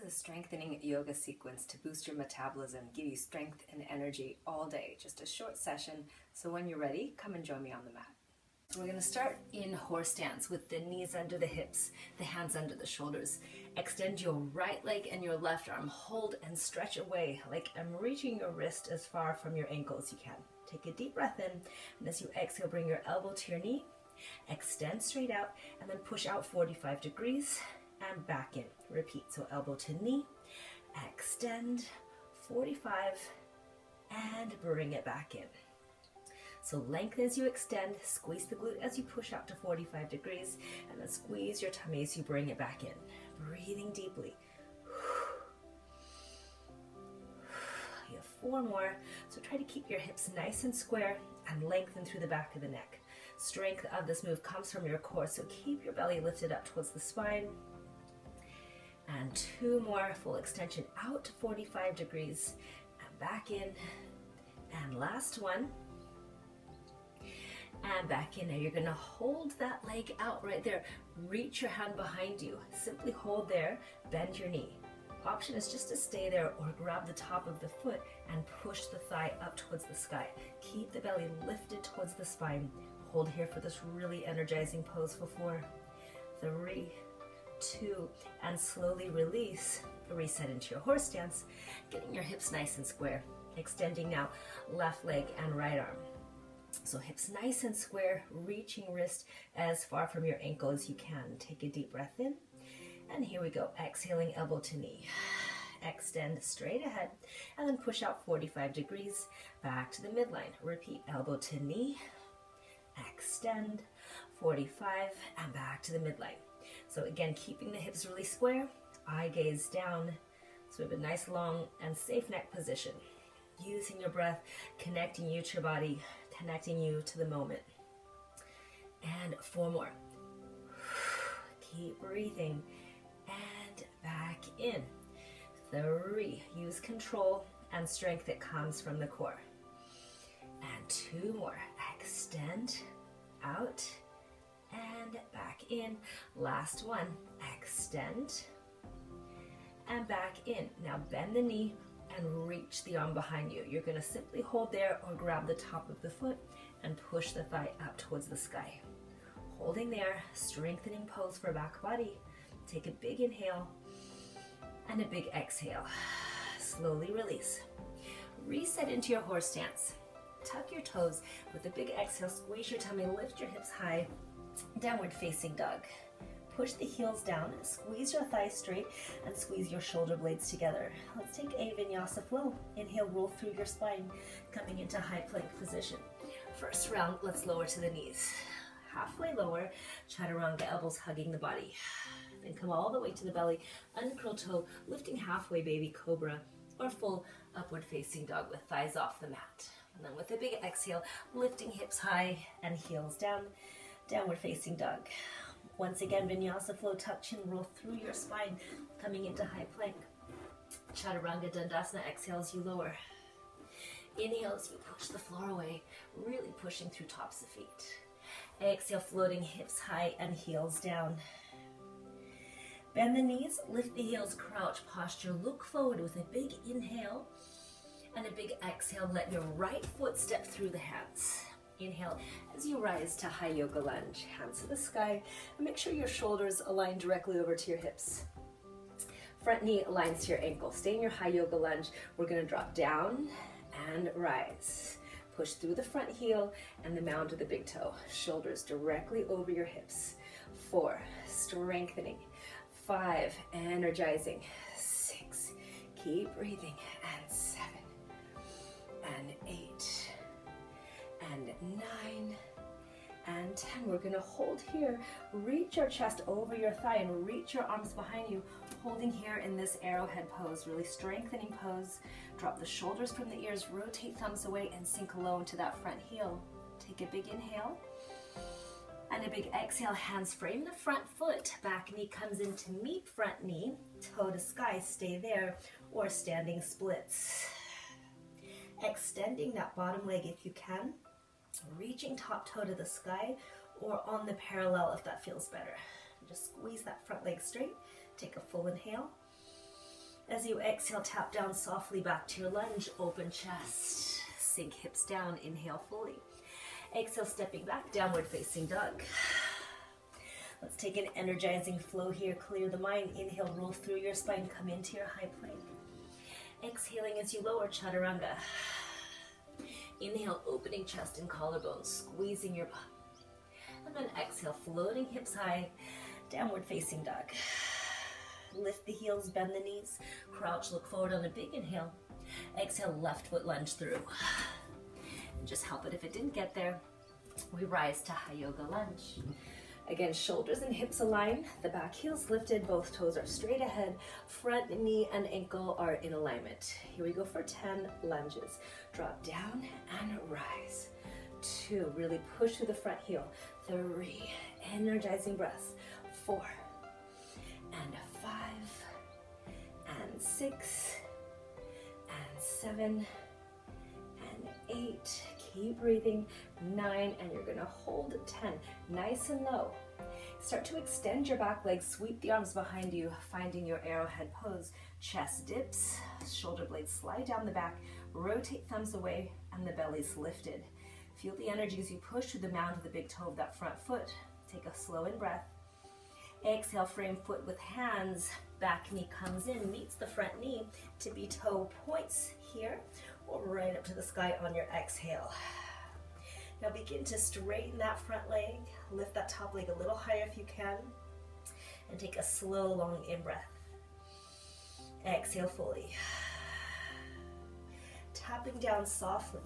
to the strengthening yoga sequence to boost your metabolism, give you strength and energy all day. Just a short session, so when you're ready, come and join me on the mat. So we're going to start in horse stance with the knees under the hips, the hands under the shoulders. Extend your right leg and your left arm. Hold and stretch away like I'm reaching your wrist as far from your ankle as you can. Take a deep breath in, and as you exhale, bring your elbow to your knee. Extend straight out, and then push out 45 degrees and back in. Repeat, so elbow to knee, extend, 45, and bring it back in. So lengthen as you extend, squeeze the glute as you push out to 45 degrees, and then squeeze your tummy as you bring it back in. Breathing deeply. You have 4 more, so try to keep your hips nice and square and lengthen through the back of the neck. Strength of this move comes from your core, so keep your belly lifted up towards the spine. And 2 more, full extension out to 45 degrees and back in. And last one. And back in. Now you're going to hold that leg out right there. Reach your hand behind you. Simply hold there, bend your knee. Option is just to stay there or grab the top of the foot and push the thigh up towards the sky. Keep the belly lifted towards the spine. Hold here for this really energizing pose for 4, 3, 2, and slowly release. Reset into your horse stance, getting your hips nice and square. Extending now left leg and right arm. So hips nice and square, reaching wrist as far from your ankle as you can. Take a deep breath in, and here we go. Exhaling, elbow to knee. Extend straight ahead, and then push out 45 degrees back to the midline. Repeat, elbow to knee, extend, 45, and back to the midline. So again, keeping the hips really square, eye gaze down, so we have a nice long and safe neck position. Using your breath, connecting you to your body, connecting you to the moment. And 4 more. Keep breathing, and back in. 3, use control and strength that comes from the core. And 2 more, extend, out, and back in. Last one, extend, and back in. Now bend the knee and reach the arm behind you. You're going to simply hold there or grab the top of the foot and push the thigh up towards the sky. Holding there, strengthening pose for back body. Take a big inhale and a big exhale. Slowly release. Reset into your horse stance. Tuck your toes. With a big exhale, squeeze your tummy, lift your hips high. Downward facing dog. Push the heels down, squeeze your thighs straight, and squeeze your shoulder blades together. Let's take a Vinyasa Flow. Inhale, roll through your spine, coming into high plank position. First round, let's lower to the knees. Halfway lower, chaturanga, elbows hugging the body. Then come all the way to the belly, uncurl toe, lifting halfway baby cobra, or full upward facing dog with thighs off the mat. And then with a big exhale, lifting hips high and heels down, downward facing dog. Once again, Vinyasa Flow, tuck chin, roll through your spine, coming into high plank. Chaturanga Dandasana, exhale as you lower. Inhale as you push the floor away, really pushing through tops of feet. Exhale, floating hips high and heels down. Bend the knees, lift the heels, crouch posture, look forward with a big inhale and a big exhale. Let your right foot step through the hands. Inhale as you rise to high yoga lunge, hands to the sky, and make sure your shoulders align directly over to your hips. Front knee aligns to your ankle. Stay in your high yoga lunge. We're going to drop down and rise. Push through the front heel and the mound of the big toe. Shoulders directly over your hips. 4, strengthening. 5, energizing. 6, keep breathing. And 7, and 8, and 9, and 10. We're going to hold here. Reach your chest over your thigh and reach your arms behind you, holding here in this arrowhead pose, really strengthening pose. Drop the shoulders from the ears, rotate thumbs away, and sink low into that front heel. Take a big inhale and a big exhale. Hands frame the front foot. Back knee comes in to meet front knee. Toe to sky, stay there, or standing splits. Extending that bottom leg if you can. Reaching top toe to the sky or on the parallel if that feels better. Just squeeze that front leg straight. Take a full inhale As you exhale, tap down softly back to your lunge, open chest, sink hips down, inhale fully. Exhale, stepping back, downward facing dog. Let's take an energizing flow here, clear the mind. Inhale, roll through your spine, come into your high plank. Exhaling as you lower, chaturanga. Inhale, opening chest and collarbones, squeezing your butt. And then exhale, floating hips high, downward facing dog. Lift the heels, bend the knees, crouch, look forward on a big inhale. Exhale, left foot lunge through. And just help it if it didn't get there. We rise to high yoga lunge. Again, shoulders and hips align, the back heel's lifted, both toes are straight ahead, front knee and ankle are in alignment. Here we go for 10 lunges. Drop down and rise. 2, really push through the front heel. 3, energizing breaths. 4, and 5, and 6, and 7, and 8. Keep breathing. 9, and you're gonna hold 10. Nice and low. Start to extend your back legs, sweep the arms behind you, finding your arrowhead pose. Chest dips, shoulder blades slide down the back, rotate thumbs away, and the belly's lifted. Feel the energy as you push through the mound of the big toe of that front foot. Take a slow in breath. Exhale, frame foot with hands. Back knee comes in, meets the front knee. Tippy toe points here, or right up to the sky on your exhale. Now begin to straighten that front leg. Lift that top leg a little higher if you can. And take a slow, long in-breath. Exhale fully. Tapping down softly.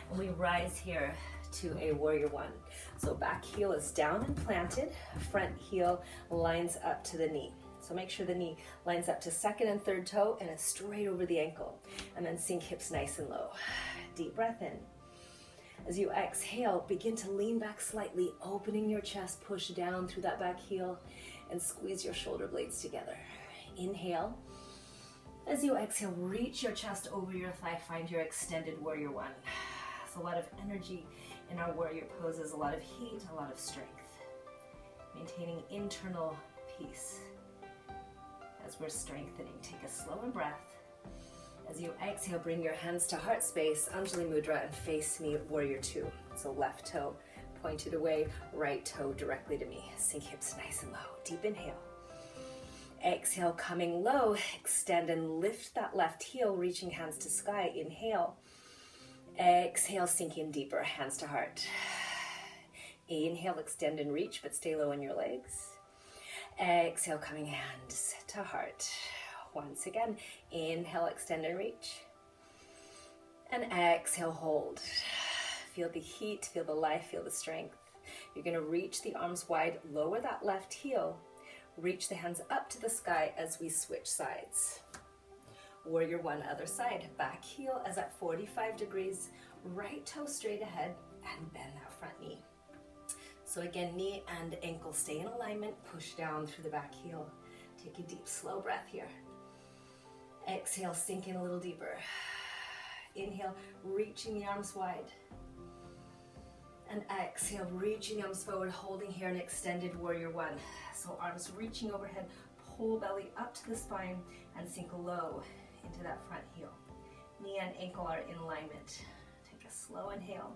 And we rise here to a warrior one. So back heel is down and planted. Front heel lines up to the knee. So make sure the knee lines up to second and third toe and is straight over the ankle. And then sink hips nice and low. Deep breath in. As you exhale, begin to lean back slightly, opening your chest, push down through that back heel, and squeeze your shoulder blades together. Inhale. As you exhale, reach your chest over your thigh, find your extended warrior one. So a lot of energy in our warrior poses, a lot of heat, a lot of strength. Maintaining internal peace as we're strengthening. Take a slow in breath. As you exhale, bring your hands to heart space, Anjali Mudra, and face me, warrior two. So left toe pointed away, right toe directly to me. Sink hips nice and low. Deep inhale. Exhale, coming low, extend and lift that left heel, reaching hands to sky. Inhale. Exhale, sink in deeper, hands to heart. Inhale, extend and reach, but stay low in your legs. Exhale, coming hands to heart. Once again, inhale, extend and reach. And exhale, hold. Feel the heat, feel the life, feel the strength. You're gonna reach the arms wide, lower that left heel. Reach the hands up to the sky as we switch sides. Warrior one, other side. Back heel is at 45 degrees. Right toe straight ahead and bend that front knee. So again, knee and ankle stay in alignment. Push down through the back heel. Take a deep, slow breath here. Exhale, sink in a little deeper. Inhale, reaching the arms wide. And exhale, reaching the arms forward, holding here an extended warrior one. So arms reaching overhead, pull belly up to the spine and sink low into that front heel. Knee and ankle are in alignment. Take a slow inhale.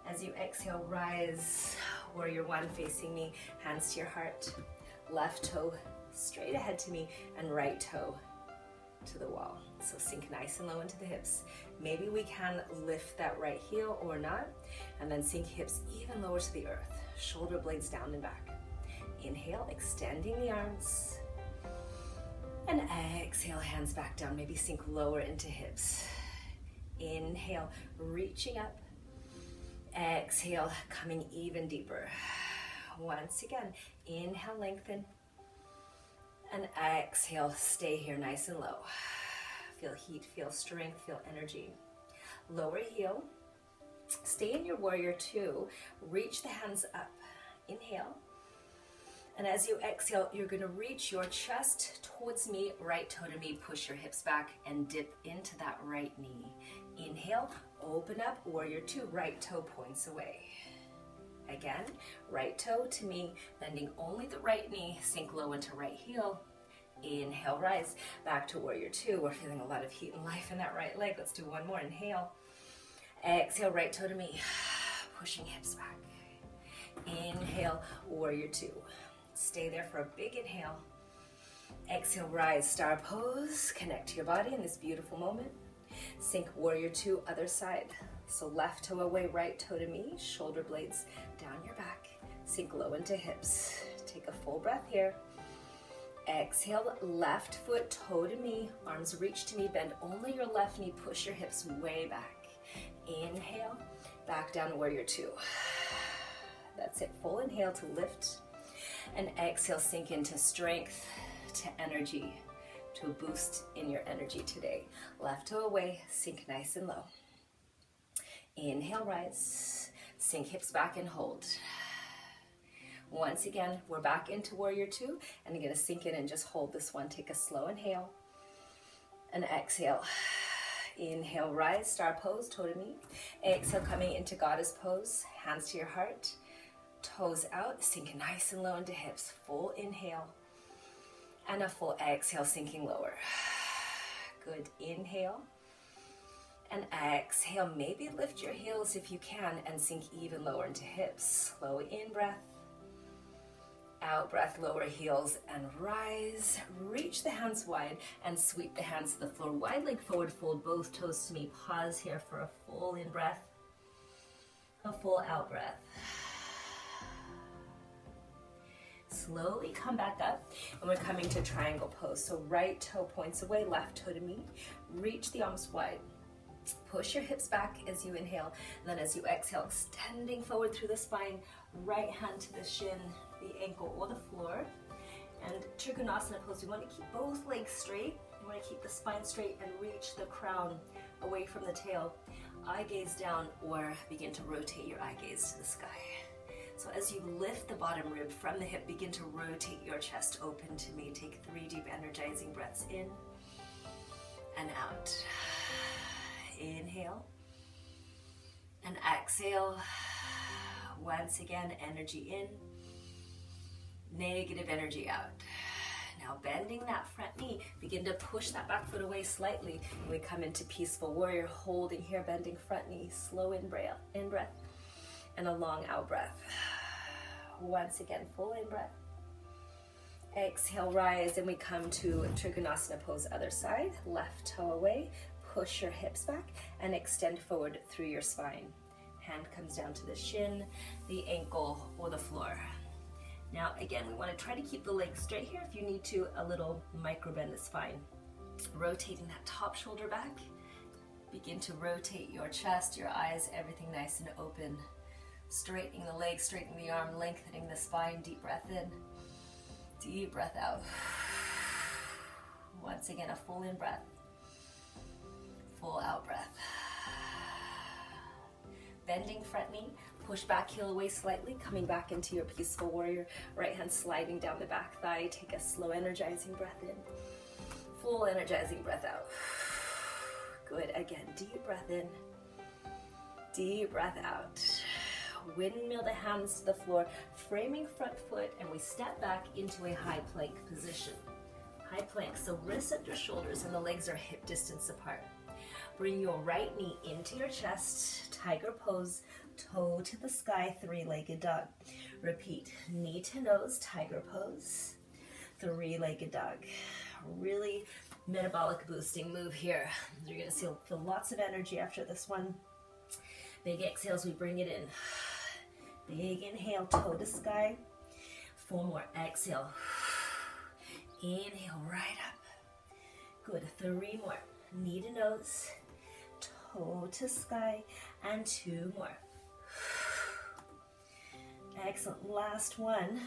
As you exhale, rise, warrior one facing me, hands to your heart. Left toe straight ahead to me and right toe to the wall. So sink nice and low into the hips. Maybe we can lift that right heel or not, and then sink hips even lower to the earth. Shoulder blades down and back. Inhale, extending the arms. And exhale, hands back down. Maybe sink lower into hips. Inhale, reaching up. Exhale, coming even deeper. Once again, inhale, lengthen. And exhale, stay here nice and low. Feel heat, feel strength, feel energy. Lower heel. Stay in your warrior two. Reach the hands up. Inhale. And as you exhale, you're gonna reach your chest towards me, right toe to me, push your hips back and dip into that right knee. Inhale, open up, warrior two, right toe points away. Again, right toe to me, bending only the right knee, sink low into right heel. Inhale, rise. Back to warrior two. We're feeling a lot of heat and life in that right leg. Let's do one more. Inhale. Exhale, right toe to me. Pushing hips back. Inhale, warrior two. Stay there for a big inhale. Exhale, rise, star pose. Connect to your body in this beautiful moment. Sink warrior two, other side. So left toe away, right toe to me. Shoulder blades down your back. Sink low into hips. Take a full breath here. Exhale, left foot, toe to me. Arms reach to me. Bend only your left knee. Push your hips way back. Inhale, back down warrior two. That's it. Full inhale to lift. And exhale, sink into strength, to energy, to a boost in your energy today. Left toe away, sink nice and low. Inhale, rise. Sink hips back and hold. Once again, we're back into warrior two, and you're gonna sink in and just hold this one. Take a slow inhale and exhale. Inhale, rise, star pose, toe to me. Exhale, coming into goddess pose, hands to your heart. Toes out, sink nice and low into hips. Full inhale and a full exhale, sinking lower. Good. Inhale and exhale. Maybe lift your heels if you can and sink even lower into hips. Slow in breath. Out breath, lower heels and rise. Reach the hands wide and sweep the hands to the floor. Wide leg forward, fold both toes to me. Pause here for a full in breath, a full out breath. Slowly come back up, and we're coming to triangle pose. So right toe points away, left toe to me. Reach the arms wide. Push your hips back as you inhale, and then as you exhale, extending forward through the spine, right hand to the shin, the ankle, or the floor. And Trikonasana pose, we want to keep both legs straight. You want to keep the spine straight and reach the crown away from the tail. Eye gaze down, or begin to rotate your eye gaze to the sky. So as you lift the bottom rib from the hip, begin to rotate your chest open to me. Take 3 deep energizing breaths in and out. Inhale and exhale. Once again, energy in, negative energy out. Now bending that front knee, begin to push that back foot away slightly. And we come into peaceful warrior, holding here, bending front knee. Slow in breath, and a long out breath. Once again, full in breath. Exhale, rise, and we come to Trikonasana pose, other side. Left toe away, push your hips back, and extend forward through your spine. Hand comes down to the shin, the ankle, or the floor. Now, again, we want to try to keep the legs straight here. If you need to, a little micro bend is fine. Rotating that top shoulder back. Begin to rotate your chest, your eyes, everything nice and open. Straightening the legs, straightening the arm, lengthening the spine. Deep breath in, deep breath out. Once again, a full in breath, full out breath. Bending front knee, push back heel away slightly, coming back into your peaceful warrior. Right hand sliding down the back thigh. Take a slow energizing breath in, full energizing breath out. Good. Again, deep breath in, deep breath out. Windmill the hands to the floor, framing front foot, and we step back into a high plank position. High plank, so wrists at your shoulders and the legs are hip distance apart. Bring your right knee into your chest, tiger pose, toe to the sky, 3-legged dog. Repeat, knee to nose, tiger pose, 3-legged dog. Really metabolic boosting move here. You're gonna feel lots of energy after this one. Big exhales, we bring it in. Big inhale, toe to sky. 4 more, exhale. Inhale, right up. Good, 3 more. Knee to nose, toe to sky, and 2 more. Excellent, last one.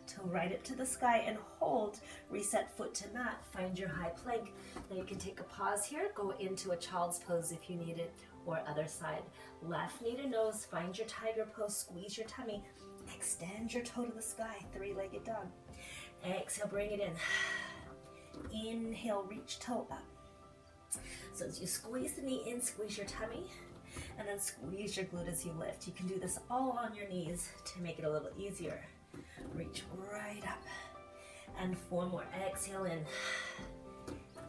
Toe right up to the sky and hold. Reset foot to mat, find your high plank. Now you can take a pause here, go into a child's pose if you need it, or other side. Left knee to nose, find your tiger pose, squeeze your tummy, extend your toe to the sky, 3-legged dog. Exhale, bring it in. Inhale, reach toe up. So as you squeeze the knee in, squeeze your tummy, and then squeeze your glute as you lift. You can do this all on your knees to make it a little easier. Reach right up. And 4 more. Exhale in.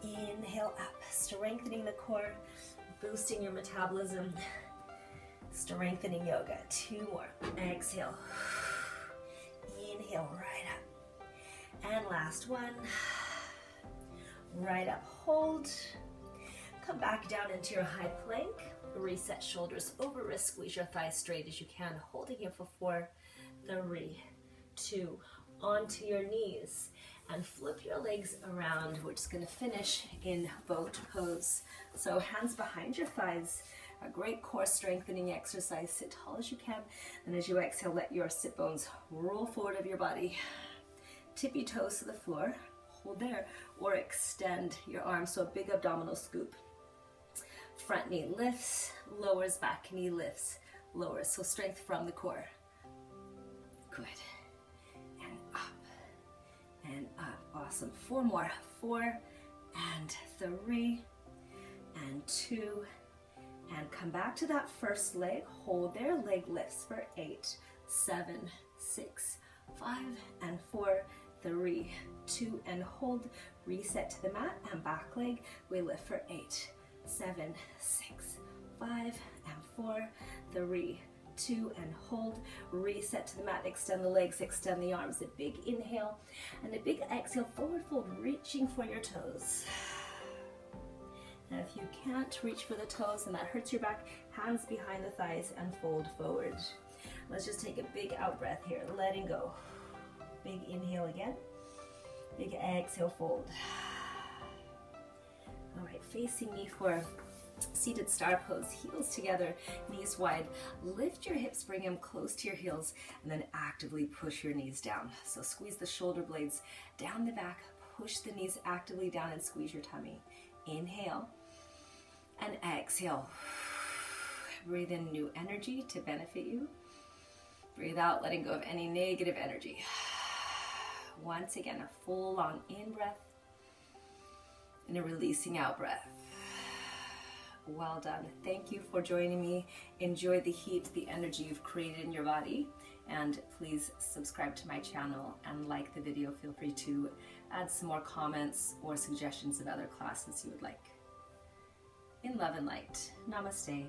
Inhale up, strengthening the core, boosting your metabolism, strengthening yoga. 2 more. Exhale. Inhale, right up. And last one. Right up, hold. Come back down into your high plank. Reset shoulders over wrist, squeeze your thighs straight as you can. Holding here for 4, 3, 2, onto your knees. And flip your legs around. We're just gonna finish in boat pose. So hands behind your thighs, a great core strengthening exercise. Sit tall as you can. And as you exhale, let your sit bones roll forward of your body. Tippy toes to the floor, hold there, or extend your arms, so a big abdominal scoop. Front knee lifts, lowers, back knee lifts, lowers. So strength from the core. Good. And up, and up. Awesome. 4 more. 4, and 3, and 2, and come back to that first leg. Hold there, leg lifts for 8, 7, 6, 5, and 4, 3, 2, and hold. Reset to the mat, and back leg. We lift for 8, 7, 6, 5, and 4, 3, 2, and hold. Reset to the mat, extend the legs, extend the arms. A big inhale and a big exhale, forward fold, reaching for your toes. Now if you can't reach for the toes and that hurts your back, hands behind the thighs and fold forward. Let's just take a big out breath here, letting go. Big inhale again, big exhale, fold. All right, facing me for seated star pose, heels together, knees wide. Lift your hips, bring them close to your heels, and then actively push your knees down. So squeeze the shoulder blades down the back, push the knees actively down and squeeze your tummy. Inhale and exhale. Breathe in new energy to benefit you. Breathe out, letting go of any negative energy. Once again, a full long in breath and a releasing out breath. Well done. Thank you for joining me. Enjoy the heat, the energy you've created in your body. And please subscribe to my channel and like the video. Feel free to add some more comments or suggestions of other classes you would like. In love and light. Namaste.